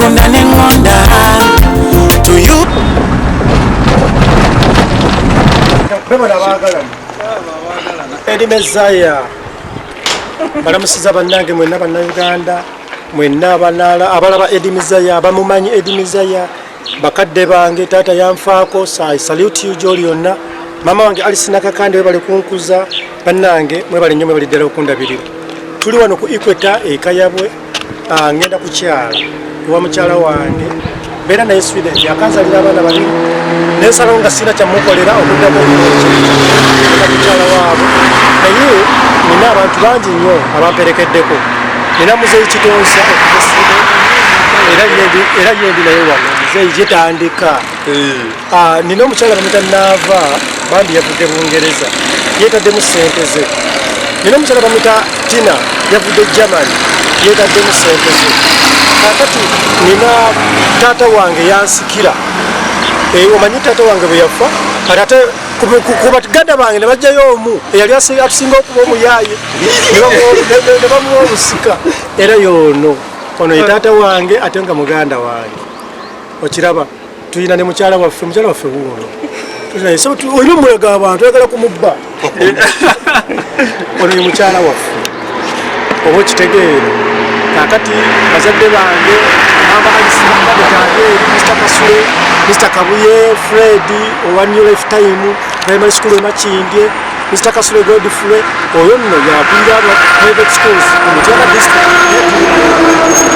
Kunda nengonda to you. Eddie Messiah balamusiza bannange mwenna bannayuganda mwenna abalala abalaba Eddie Messiah abamumanyi Eddie Messiah bakadde bange taata yanfaako I salute you gyoli yonna mama wange Alice Nakakande we bali kunkuza bannange mwebale nnyo mwebali ddala okundabirira tuli wano ku Equator ekayabwe ngenda kukyala wa mukyala wange beera naye Sweden yakanzalira abaana babiri nesalawo nga sina kyamukolera okuddamu mukyala waabwe naye nina abantu bangi nnyo abamperekeddeko nina muzeeyi Kitonsa okugesibe era nyendi naye wano muzeeyi gyetandika nina omukyala bamita Naava bambi yavudde Bungereza yeetaddemu ssente ze nina omukyala bamita Tina yavudde Germany yeetaddemu ssente ze kakati nina taata wange yansikira omanyi taata wange bwe yafa ate kubatuganda bange ne bajjayo omu eyali atusinga okuba omuyaaye ne bamuwa obusika era yono ono ye taata wange ate nga muganda wange okiraba tulina ne mukyala waffe wuuno olina omulaga abantu oyagala kumubba ono ye mukyala waffe oba okitegeera kakati bazadde bange mama Alice Nakakande Mr. Kasule Mr. Kabuye Fred owa New Lifetime primary school Makindye Mr. Kasule Godfrey oyo nno yakulira aba private schools mu Mutwara district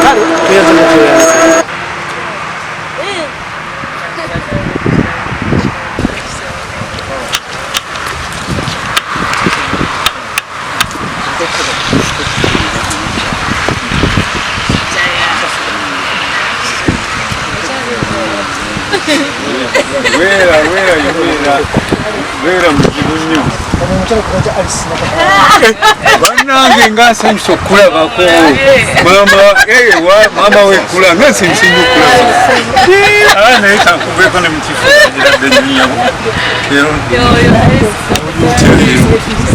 kale tuyaza Wera mujibunyo bannange ngasanyusa okulabako mama wekula ngasinsinga okulaba naye kankuveeko ne mukifo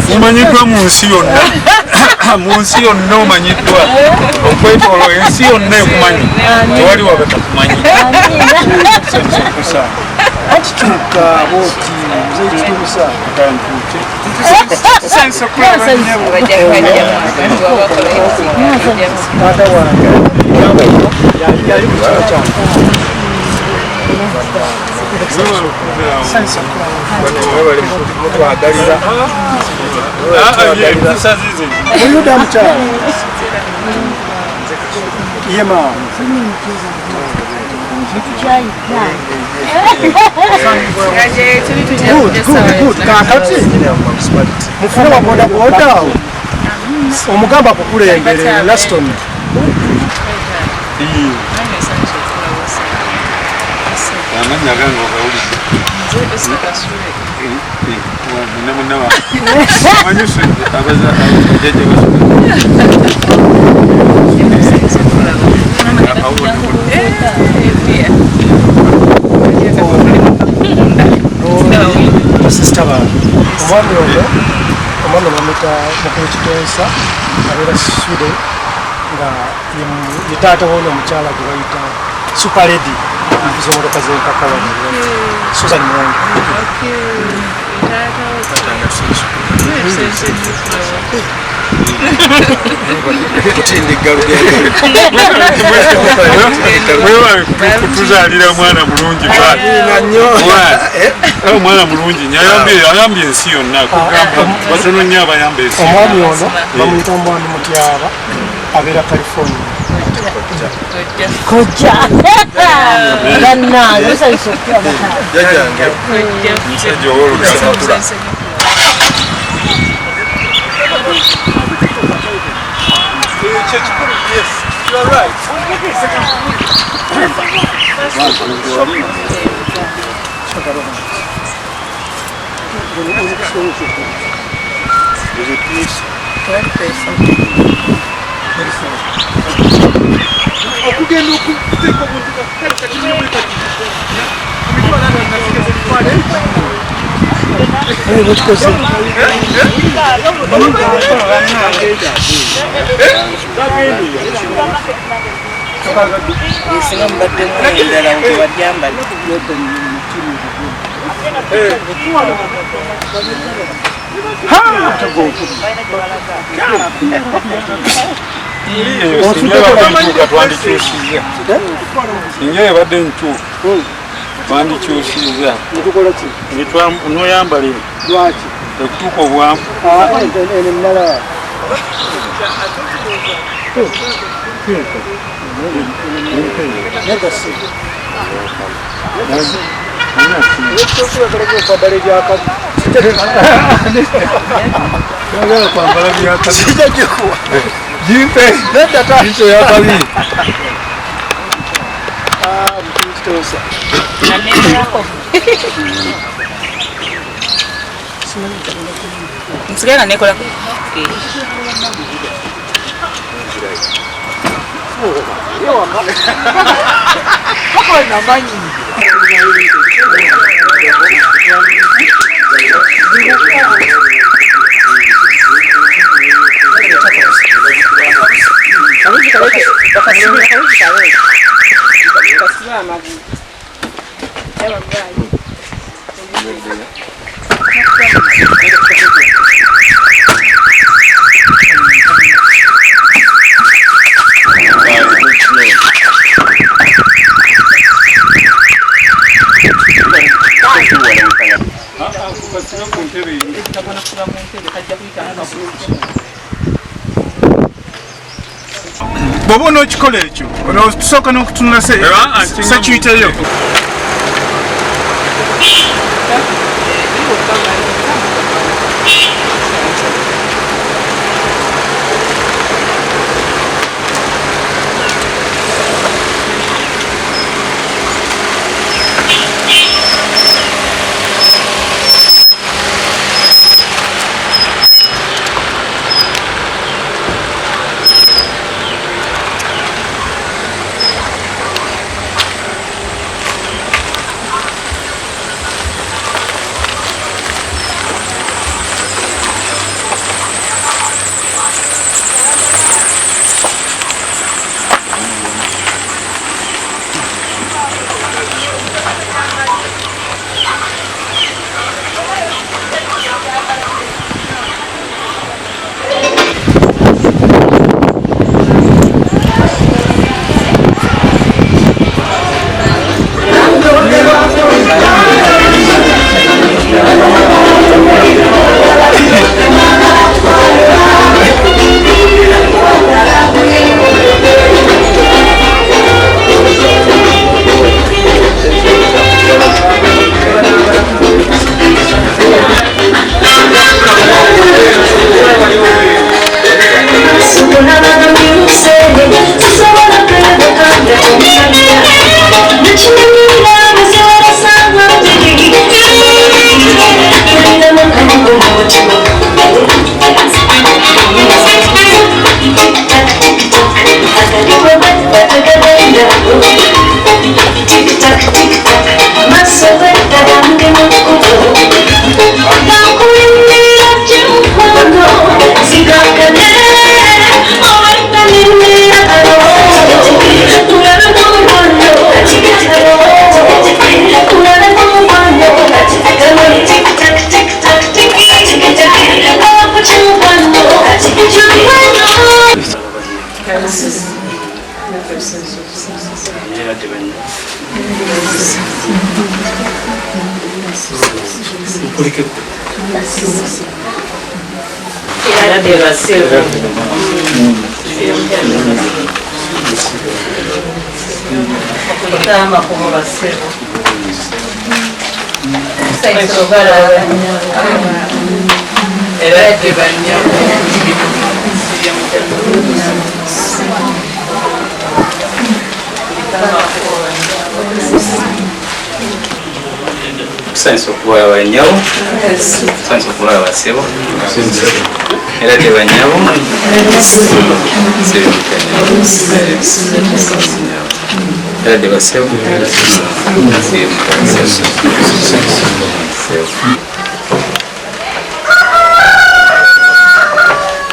mumanyiddwa mu nsi yonna omanyiddwa okwetolwa ensi yonna ekumanyi tewali wabe takumanyi akituuka boti muzeeyi Kitonsa taata wange yali ku kino kyange mutwagalira muyuda mukyala ye maama kakati mufune wa bodaboda omugamba akukulembere Laston amanya gango kawulidde munamunawa manyuse abaza abajeje sister bange omwana bamuyita Mukulu Kitonsa abeera Sweden nga ye taata wono omukyala gwe bayita Super Lady avuza emotoka z'empaka wano Susan Mwangi kutuzaalira mwana mulungi omwana mulungi ayambye ensi yonna kugamba batono nnyo abayamba ensi omwami ono bamuyita Mwami Mutyaba abeera California kojja bannange musanyusa okulaba jajange musajja ow'olukasatula Yes, you are right. Singa mbadde mwendala nti wadyambala. Singa yabadde ntuufu twandikyusiza noyambala okutuuka obwamu kwambala byakabi Nsigala nekola bw'oba onookikola ekyo tusooka n'okutunula sekiyiteyo Senso kuba abanyawo senso kuba abasebo era de banyawo era de basebo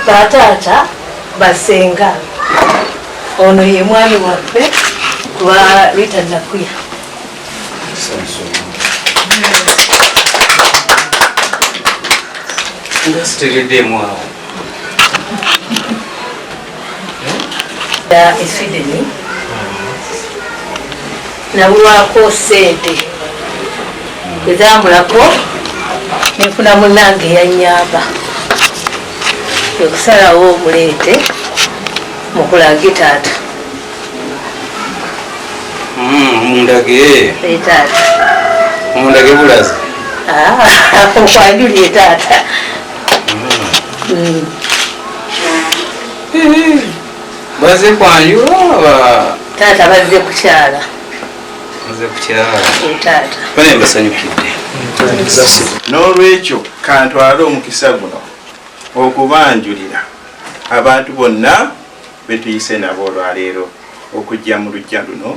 batata basenga ono ye mwami waffe kuba Rita Nakuya. Nga sitegeddemu awo. E Sweden nabulwako ssente ezambulako nenfuna munnange eyanyamba okusalawo omuleete mukulage taata. Mundage taata mundage bulazi okwanjulye taata. baze kwanjula taata bazze kukyala baze kukyala taata bane basanyukidde. N'olwekyo kantwale omukisa guno okubanjulira abantu bonna betuyise nabo olwaleero okujja mu lujja luno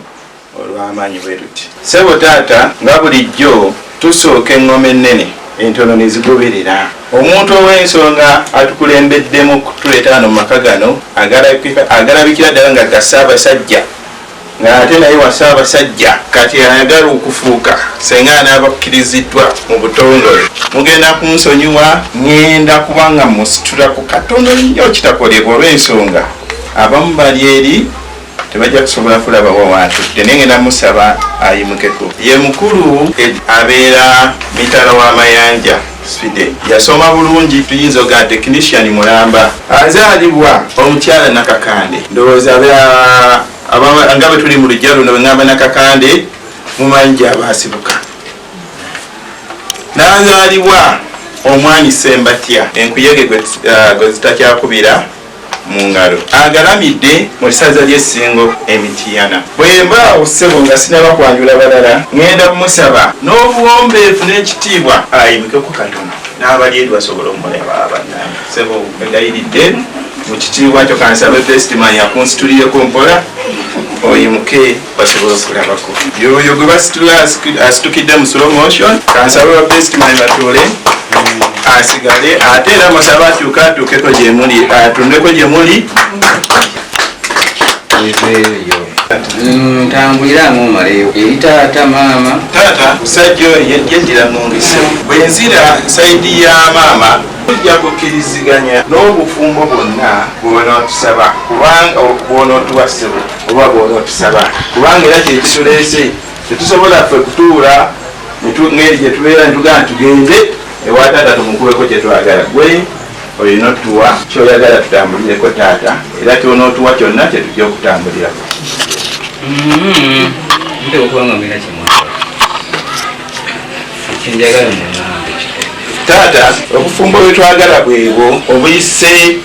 olw'amaanyi bwe luti. Ssebo taata nga bulijjo tusooka eŋŋoma ennene entono ne zigoberera. Omuntu ow'ensonga atukulembeddemu kutuleeta wano mu maka gano agalabikira ddala nga ga Ssaabasajja ng'ate naye wa Ssaabasajja kati ayagala okufuuka senga anaabakiriziddwa mu butongole. Mugenda kunsonyiwa ngenda kubanga musitula ku katono nnyo kitakolebwa olw'ensonga abamu bali eri tebajja kusobola kulaba wawatudde naye ngenda musaba ayimukeko. Ye mukulu abeera mitala w'amayanja Sweden. Yasoma bulungi tuyinza oga technician mulamba. Azaalibwa omukyala Nakakande. Ndowooza nga bwe tuli mu lujja luno bweŋŋamba Nakakande mumanyi gy'abaasibuka. N'azaalibwa omwami Sembatya enkuyege gwe zitakyakubira mu ngalo. Agalamidde mu ssaza ly'Essingo Emitiyana. Bwe mbaawo ssebo nga sinaba kwanjula balala ŋŋenda kumusaba n'obuwombeefu n'ekitiibwa ayimukeko katono n'abali eri basobole omulaba bannange. Ssebo egayiridde mu kitiibwa kyo kansaba besitiman yakunsitulireko mpola oyimuke basobole okulabako. Yoyo gwe basitula asitukidde mu slow motion kansaba besitiman batuule asigale ate era musaba atuukeko gye muli atundeko gye muli. Ntambuliramu omaleyo eri taata maama. Taata musajja oyo yeddira mu ngise. Bwe nzira sayidi ya maama tujja kukkiriziganya n'obufumbo bwonna bw'onootusaba kubanga bw'onootuwa ssebo oba bw'onootusaba kubanga era kyekituleese tetusobola ffe kutuula ngeri gye tubeera netugamba tugende ewa taata tumukuweko kye twagala. Gwe olina otuwa kyoyagala tutambulireko taata era kyonootuwa kyonna kyetujja okutambulirako. Nte okubanga mwina kyemwagala kyenjagala munange taata obufumbo bwe twagala bwebwo obuyise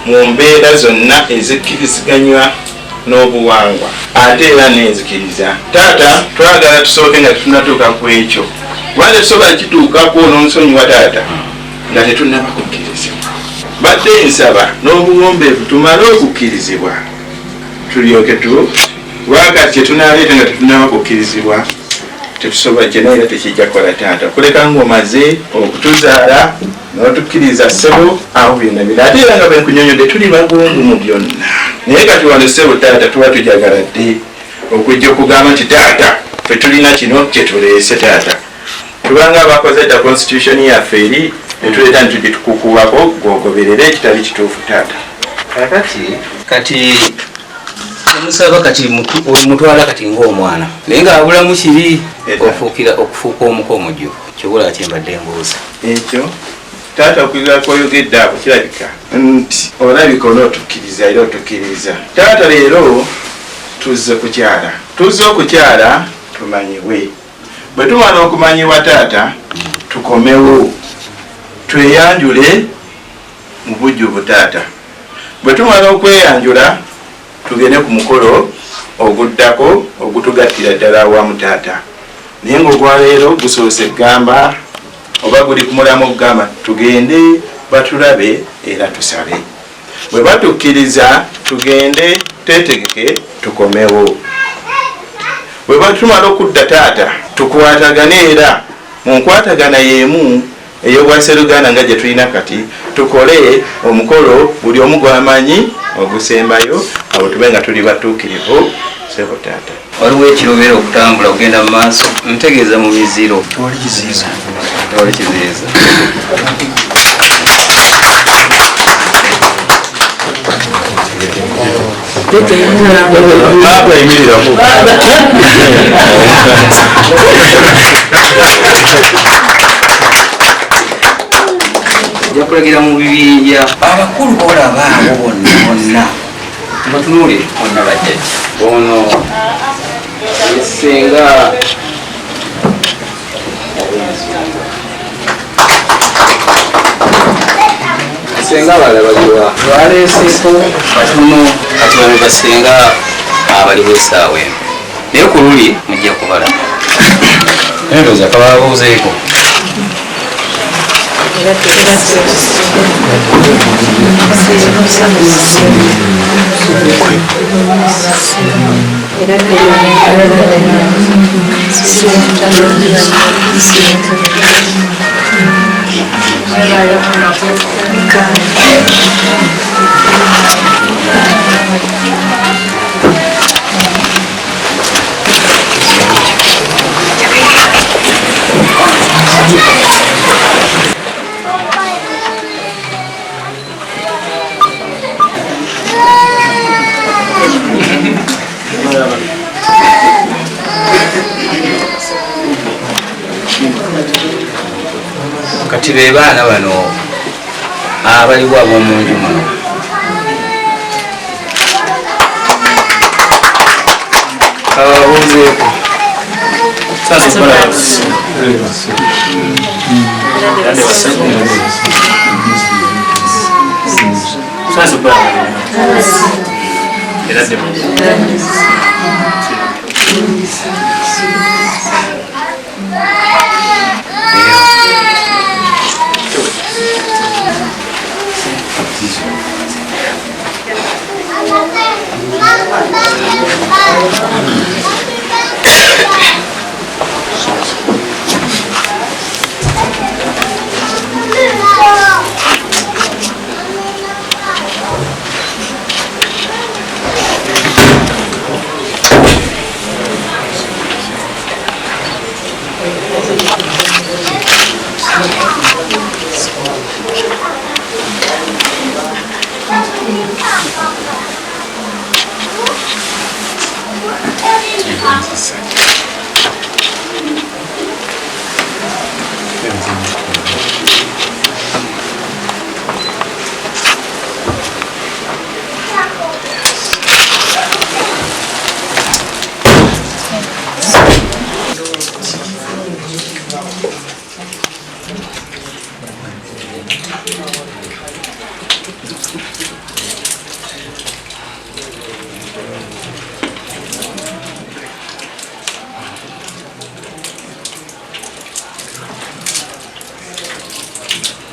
mu mbeera zonna ezikkiriziganywa n'obuwangwa ate era n'enzikiriza. Taata twagala tusooke nga tetunatuuka ku ekyo kubanga tusobola kituukako n'onsonyiwa taata nga tetunnaba kukkirizibwa. Badde nsaba n'obuwombeefu tumale okukkirizibwa tulyoke kubanga kyetunaaleeta nga tetunnaba kukkirizibwa tetusobola kyenaera tekijja kukola taata kuleka ng'omaze okutuzaala n'otukkiriza ssebo awo byonna bino ate era nga bwenkunyonyodde tuli bagongu mu byonna naye kati wano ssebo taata tuba tujagala dde okujja okugamba nti taata fe tulina kino kyetuleese taata tubanga abakoze ta constitution yaffe eri netuleeta ntugitukukuwako gwogoberere ekitali kituufu taata. kati musaba kati mutwala kati ng'omwana naye ng'abulamu kiri okufuuka omuko omujju kyobula ati mbadde mbuuza ekyo taata okwiga kwoyogedde ako kirabika nti olabika onootukkiriza era otukkiriza. Taata leero tuzze okukyala tumanyiwe. Bwe tumala okumanyibwa taata tukomewo tweyanjule mu bujjuvu taata. Bwe tumala okweyanjula tugende ku mukolo oguddako ogutugattira ddala awamu taata. Naye ng'ogwaleero gusoose gamba oba guli ku mulamu okugamba tugende batulabe era tusabe. Bwe batukkiriza tugende tetegeke tukomewo. Bwe batumala okudda taata tukwatagane era mu nkwatagana y'emu ey'obwaseruganda nga gye tulina kati tukole omukolo buli omu gw'amanyi ogusembayo abo tube nga tuli batuukirivu. Sebo taata waliwo ekirobera okutambula okugenda mu maaso ntegeeza mu miziro tewali kiziyiza. Jakulagira mu bibinja abakulu bolaba abo bonna batunuulire bonna bajjaji ono esenga abala baliwa baleeseko batono kati bano basenga abaliwo esaawa eno naye ku luli mujja kubala endowooza kababuuzeeko. Kati be baana bano abaliwo ab'omunju muno kababuuzeeko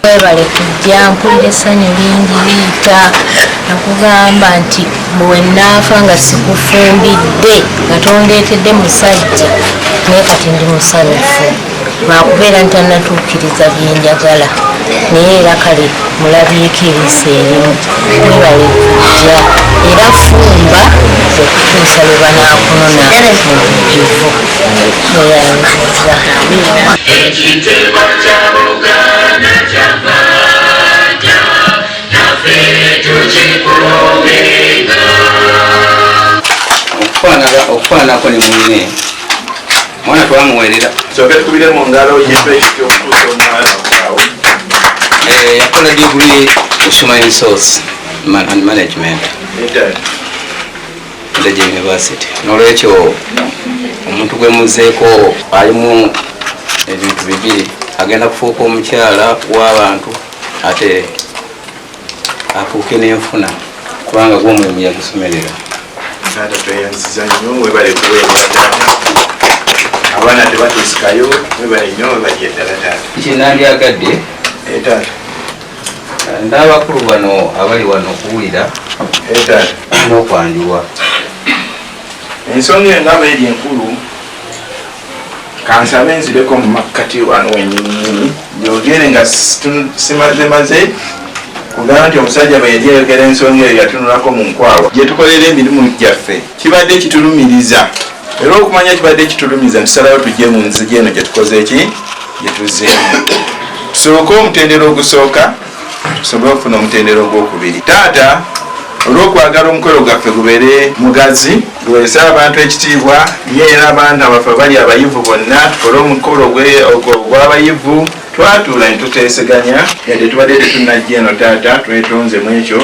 webale kujja mpulira essanyu lingi liita nakugamba nti bwe naafa nga sikufumbidde nga tondeetedde musajja naye kati ndi musanyufu lwakubeera ntanatuukiriza byenjagala naye era kale mulabyeko eriisa erimu webale kujja era fumba okutuusa lwe banaakunona mu bujjuvu neyanziza ekitibwa kya Buganda kyafaaja naffe tukikuumenga okufaanako ne mwine mwana twamuweerera soke tukubire mu ngalo yitwe ekyokutuusa omwana okaawo yakola degree mu human resource and management Ndejje University. Nolwekyo omuntu gwe muzeeko alimu ebintu bibiri agenda kufuuka omukyala w'abantu ate afuuke n'enfuna kubanga gw'omulimu yagusomerera. Taata tweyanziza nnyo webale kuweebwa taata abaana tebatuusikayo webale nnyo webali eddala taata kinandyagadde taata n'abakulu bano abali wano okuwulira n'okwanjulwa ensonga engamba eri enkulu kansabe nzireko mu makkati wano wenyini njogere nga simaze kugamba nti omusajja bwe yali ayogera ensonga eyo yatunulako mu nkwawa gye tukolera emirimu gyaffe kibadde kitulumiriza era okumanya kibadde kitulumiriza ntusalawo tujje mu nzigi eno gye tukoze eki gye tuzzeemu tusooke omutendero ogusooka tusobole okufuna omutendero ogwokubiri taata olw'okwagala omukolo gwaffe gubeere mugazi guweese abantu ekitiibwa ye era abantu abaffe bali abayivu bonna tukole omukolo ogw'abayivu twatuula ne tuteeseganya yadde tubadde tetunnajja eno taata twetonzemu ekyo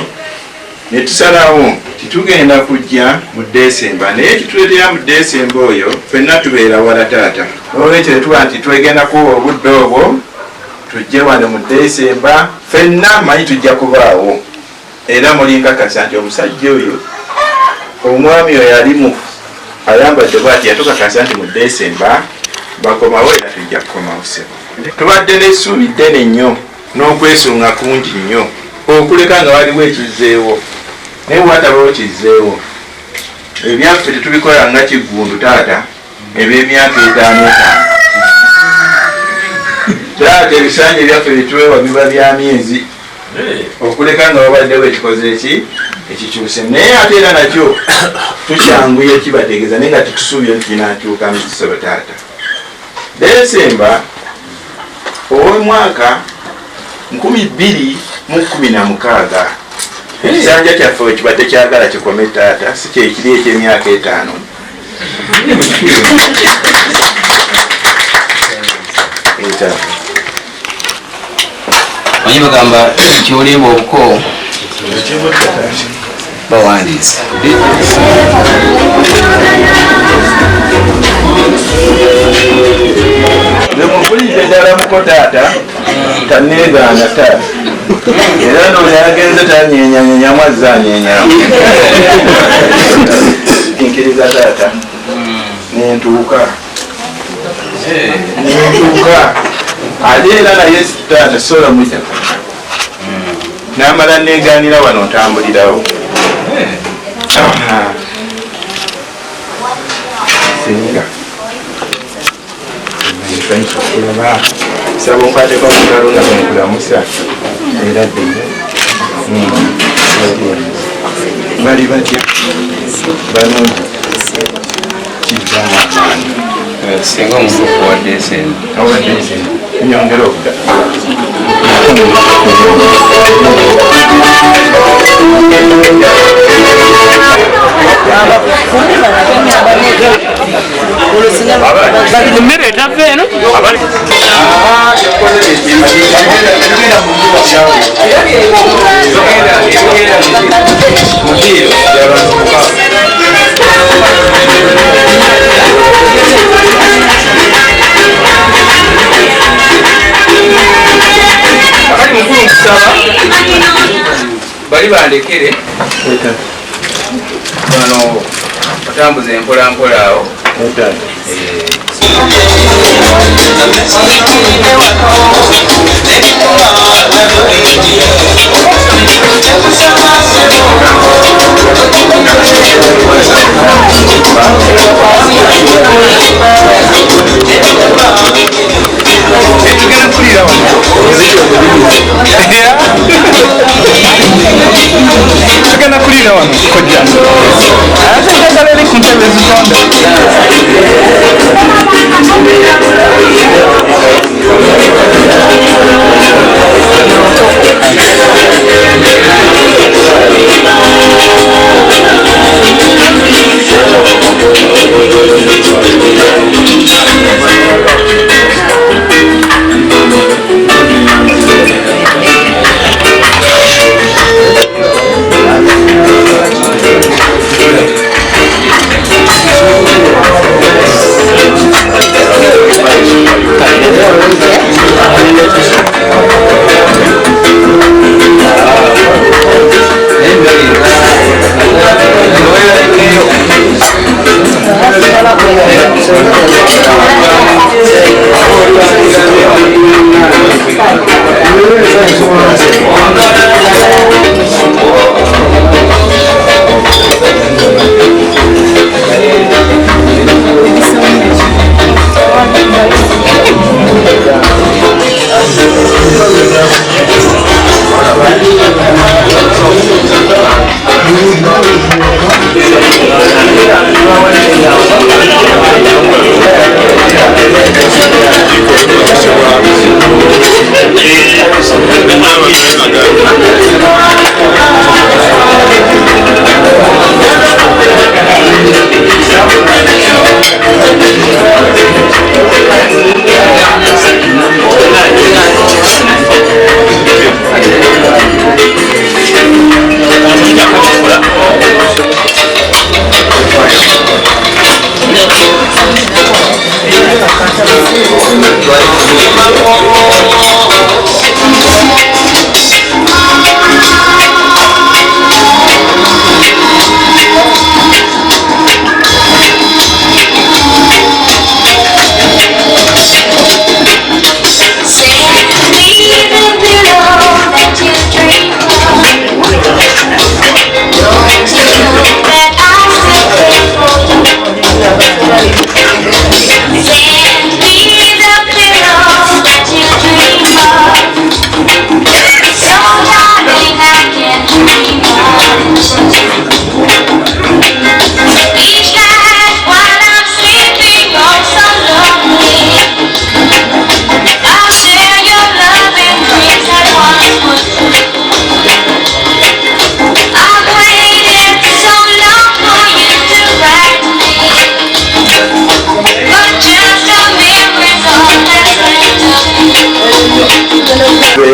ne tusalawo titugenda kujja mu Desemba naye ekituleetera mu Desemba oyo ffenna tubeera wala taata olwekyo tetuba nti twegendako obudde obwo tujje wano mu Desemba ffenna manyi tujja kubaawo era mulinkakasa nti omusajja oyo omwami oyo alimu ayambadde bwati yatukakasa nti mu Desemba bakomawo era tujja kukomawo sebo tubadde n'essuubi ddene nnyo n'okwesunga kungi nnyo okuleka nga waliwo ekizzeewo naye watabawo kizzeewo ebyaffe tetubikola nga kiggundu taata eby'emyaka 5 taata ebisanja ebyaffe byetuweewa biba bya myezi okuleka nga wabaddewo ekikoze eki ekikyuse naye ate era nakyo tukyanguye kibategeeza naye nga tetusuubye nti kinakyuka mu kisolo taata Desemba ow'omwaka 2016 ekisanja kyaffe we kibadde kyagala kikome taata si kyekiri eky'emyaka 5 Manyi bagamba kyoliba obuko bawandiise nemumpulidde ddala muko taata taneegaana taata era noli agenze tanyenyanyenyamu azze anyenyamu kinkiriza taata nentuuka ate era naye taata sola mujja namala neegaanira wano ntambulirawo singa kulaba saba onkwateko mungalo nga nkulamusa era ddene bali batya banungi kivamu amaanyi singa omutuufu wa Desemba awadesemba nyongera okuda emmere etava eno akati mukulu nkusaba bali bandekere bano batambuze empolampola awo tugenda kulira wano kojja ate njagala eri ku ntebe zitonda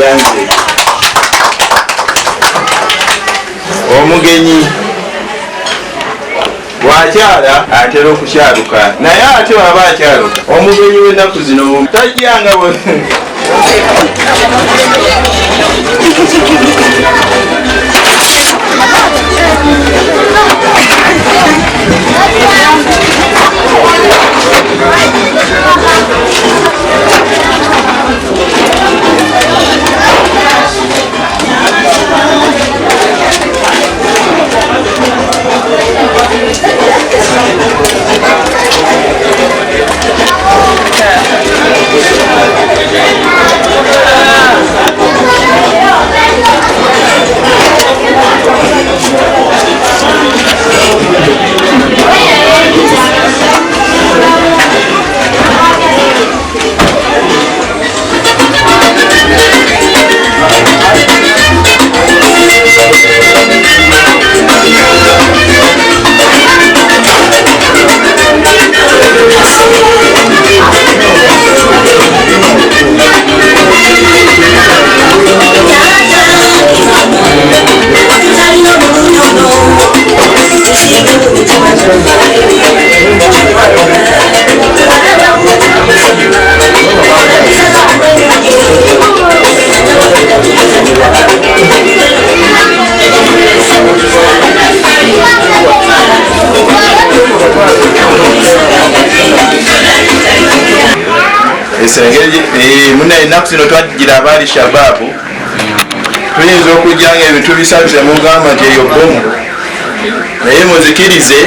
muyanze. Omugenyi bw'akyala atera okukyaluka naye ate waba akyaluka omugenyi w'ennaku zino tajjanga muna ennaku zino twagira abaali shababu tuyinza okujja nga ebintu bisabise mugamba nti eyo bomu naye muzikirize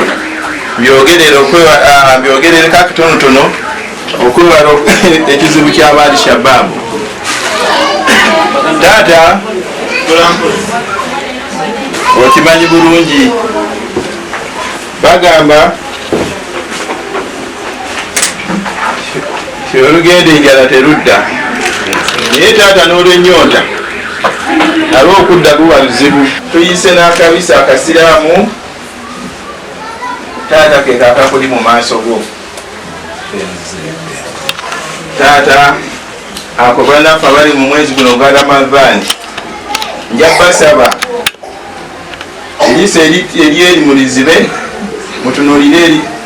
mbyogerere kakitonotono okwewala ekizibu ky'abaali shababu. Taata okimanyi bulungi bagamba olugenda enjala terudda naye taata n'olwenyota alwo okudda guba luzibu. Tuyise n'akabisa akasiraamu taata ke kakakuli mu maaso go. Taata ako banaffe abali mu mwezi guno gwa Ramadhaani nja basaba eriisa eryeri mulizibe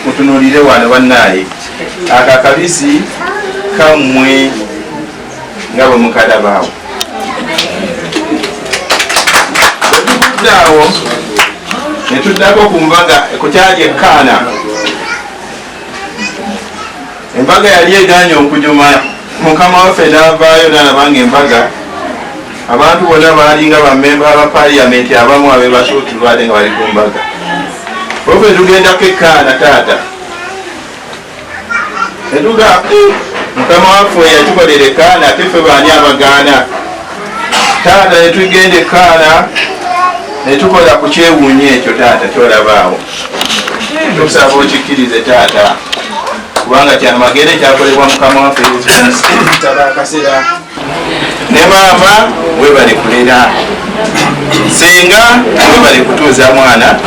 mutunuulire wano bannaaye akakabisi kammwe nga bwe mukalabaawo. Awo netuddako ku mbaga kukyali ekkaana. Embaga yali eganye okujuma mukama waffe n'avaayo n'alabanga embaga abantu bonna baalinga bammemba aba paliyamenti abamu abe basuutulwade nga bali ku mbaga. Ofe tugendako ekkaana taata etuga mukama waffe yatukolera ekkaana ate ffe baani abagaana. Taata netugenda ekkaana netukola ku kyewuunyo ekyo taata kyolabaawo. Tukusaba okikkirize taata kubanga kyamagere kyakolebwa mukama waffe tabakasera. Ne maama webale kulera senga webale kutuuza mwana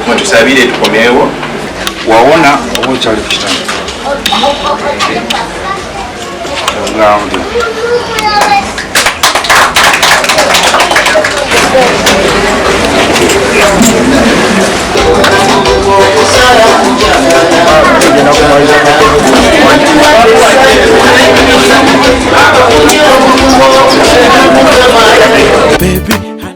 mwetusabire tukomeewo wawona oba okyali ku kitanda Thank you.